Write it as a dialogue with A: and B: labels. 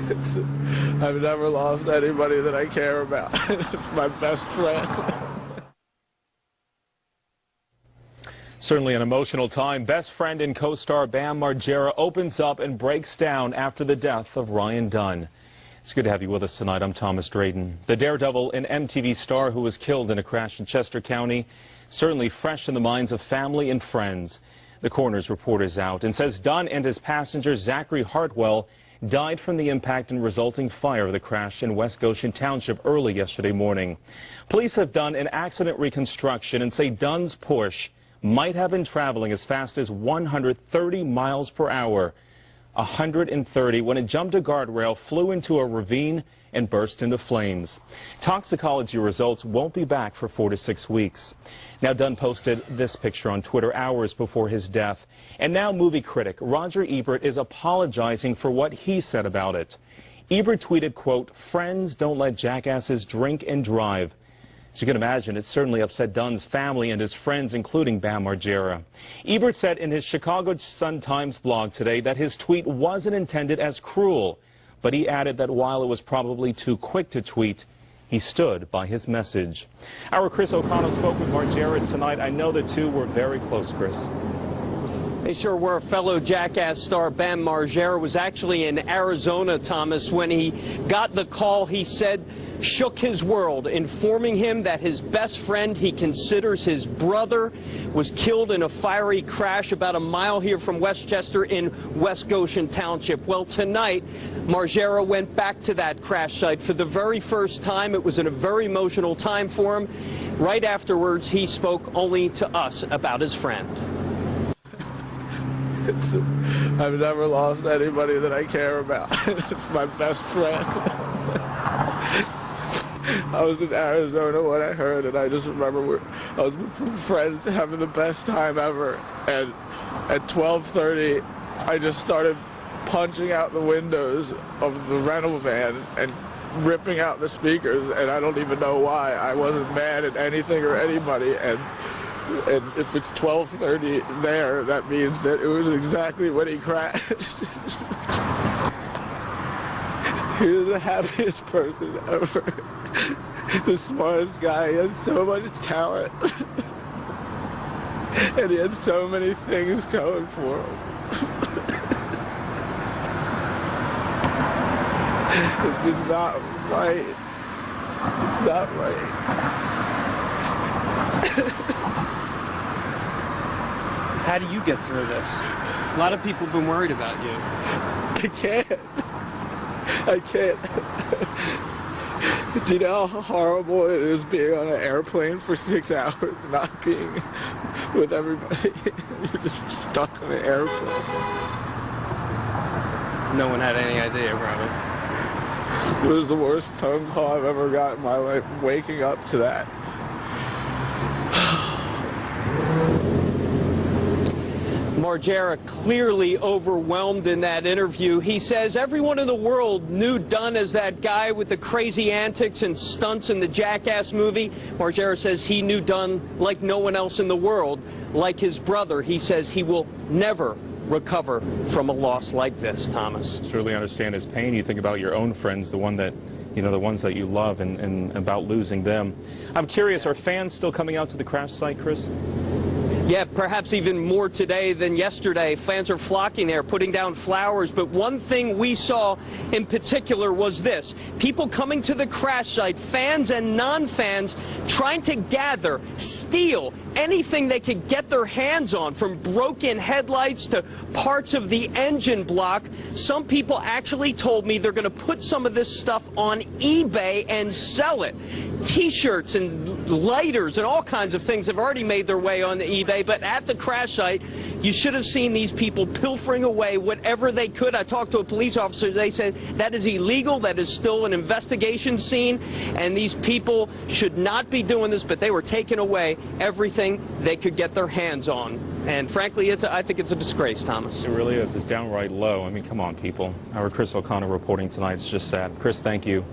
A: I've never lost anybody that I care about. It's my best friend.
B: Certainly an emotional time. Best friend and co-star Bam Margera opens up and breaks down after the death of Ryan Dunn. It's good to have you with us tonight. I'm Thomas Drayton. The daredevil and MTV star who was killed in a crash in Chester County, certainly fresh in the minds of family and friends. The coroner's report is out and says Dunn and his passenger Zachary Hartwell died from the impact and resulting fire of the crash in West Goshen Township early yesterday morning. Police have done an accident reconstruction and say Dunn's Porsche might have been traveling as fast as 130 miles per hour. 130 when it jumped a guardrail, flew into a ravine, and burst into flames. Toxicology results won't be back for 4 to 6 weeks. Now, Dunn posted this picture on Twitter hours before his death. And now movie critic Roger Ebert is apologizing for what he said about it. Ebert tweeted, quote, "Friends don't let jackasses drink and drive." As you can imagine, it certainly upset Dunn's family and his friends, including Bam Margera. Ebert said in his Chicago Sun-Times blog today that his tweet wasn't intended as cruel, but he added that while it was probably too quick to tweet, he stood by his message. Our Chris O'Connell spoke with Margera tonight. I know the two were very close, Chris.
C: They sure were. Fellow Jackass star Bam Margera was actually in Arizona, Thomas, when he got the call. He said shook his world, informing him that his best friend he considers his brother was killed in a fiery crash about a mile here from Westchester in West Goshen Township. Well, tonight, Margera went back to that crash site for the very first time. It was a very emotional time for him. Right afterwards, he spoke only to us about his friend.
A: I've never lost anybody that I care about. It's my best friend. I was in Arizona when I heard, and I just remember I was with some friends having the best time ever, and at 12:30 I just started punching out the windows of the rental van and ripping out the speakers, and I don't even know why. I wasn't mad at anything or anybody, and if it's 12:30 there, that means that it was exactly when he crashed. He was the happiest person ever. The smartest guy. He had so much talent. And he had so many things going for him. It's just not right. It's not right.
C: How do you get through this? A lot of people have been worried about you.
A: I can't. I can't. Do you know how horrible it is being on an airplane for 6 hours, not being with everybody? You're just stuck on an airplane.
C: No one had any idea, probably.
A: It was the worst phone call I've ever got in my life, waking up to that.
C: Margera clearly overwhelmed in that interview. He says everyone in the world knew Dunn as that guy with the crazy antics and stunts in the Jackass movie. Margera says he knew Dunn like no one else in the world, like his brother. He says he will never recover from a loss like this, Thomas.
B: Certainly understand his pain. You think about your own friends, the ones that you love, and about losing them. I'm curious, are fans still coming out to the crash site, Chris?
C: Yeah, perhaps even more today than yesterday. Fans are flocking there, putting down flowers. But one thing we saw in particular was this. People coming to the crash site, fans and non-fans, trying to gather, steal anything they could get their hands on, from broken headlights to parts of the engine block. Some people actually told me they're going to put some of this stuff on eBay and sell it. T-shirts and lighters and all kinds of things have already made their way on eBay, but at the crash site, you should have seen these people pilfering away whatever they could. I talked to a police officer. They said that is illegal. That is still an investigation scene, and these people should not be doing this, but they were taking away everything they could get their hands on. And frankly, I think it's a disgrace, Thomas.
B: It really is. It's downright low. I mean, come on, people. Our Chris O'Connell reporting tonight. It's just sad. Chris, thank you.